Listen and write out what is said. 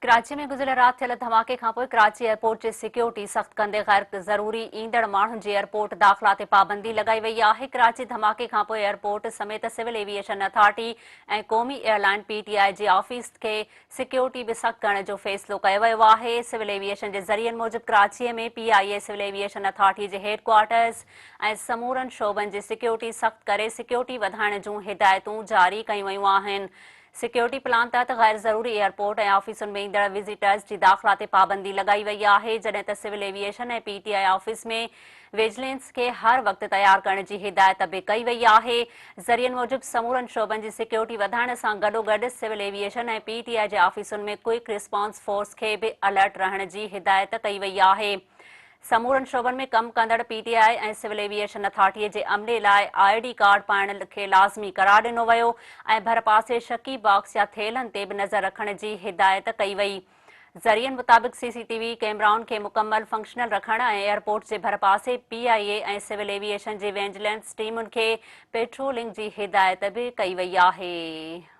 कराची में गुज़िरियल राति थियल धमाके खां पोइ कराची एयरपोर्ट जी सिक्योरिटी सख़्त कंदे गैर ज़रूरी ईंदड़ माण्हुनि जी एयरपोर्ट दाख़िला ते पाबंदी लॻाई वई आहे। कराची धमाके खां पोइ एयरपोर्ट समेत सिविल एविएशन अथॉरिटी ऐं क़ौमी एयरलाइन पीटीआई जे ऑफिस खे सिक्योरिटी बि सख़्त करण जो फ़ैसिलो कयो वियो आहे। सिविल एविएशन जे ज़रियनि मूजिबि कराचीअ में पीआईए सिविल एविएशन अथॉरिटी जे हेडक्वार्टर्स ऐं समूरनि शोबनि जी सिक्योरिटी सख़्त करे सिक्योरिटी वधाइण जूं हिदायतूं जारी कयूं वयूं आहिनि। सिक्योरिटी प्लान तहत गैर ज़रूरी एयरपोर्ट ऐं ऑफिसुनि में ईंदड़ विज़िटर्स जी दाख़िला ते पाबंदी लॻाई वई आहे, जॾहिं त सिविल एविएशन ऐं पीटीआई ऑफिस में विजिलेंस खे हर वक़्तु तयारु करण जी हिदायत बि कई वई आहे। ज़रियनि मूजिबि समूरनि शोबनि जी सिक्योरिटी वधाइण सां गॾोगॾु सिविल एविएशन ऐं पीटीआई जे ऑफिसुनि में क्विक रिस्पॉन्स फोर्स खे बि अलर्ट रहण जी हिदायत कई वई आहे। समूरनि शोबनि में कमु कंदड़ पीटीआई ऐं सिविल एविएशन अथॉरिटीअ जे अमले लाइ आईडी कार्ड पाइण खे लाज़मी करार ॾिनो वियो ऐं भरपासे शकी बॉक्स या थेलनि ते बि नज़र रखण जी हिदायत कई वई। ज़रियनि मुताबिक़ सीसीटीवी कैमराउनि खे मुकमल फंक्शनल रखण ऐं एयरपोर्ट जे भरपासे पीआईए ऐं सिविल एविएशन जी विजिलेंस टीमुनि खे पेट्रोलिंग जी हिदायत बि कई वई आहे।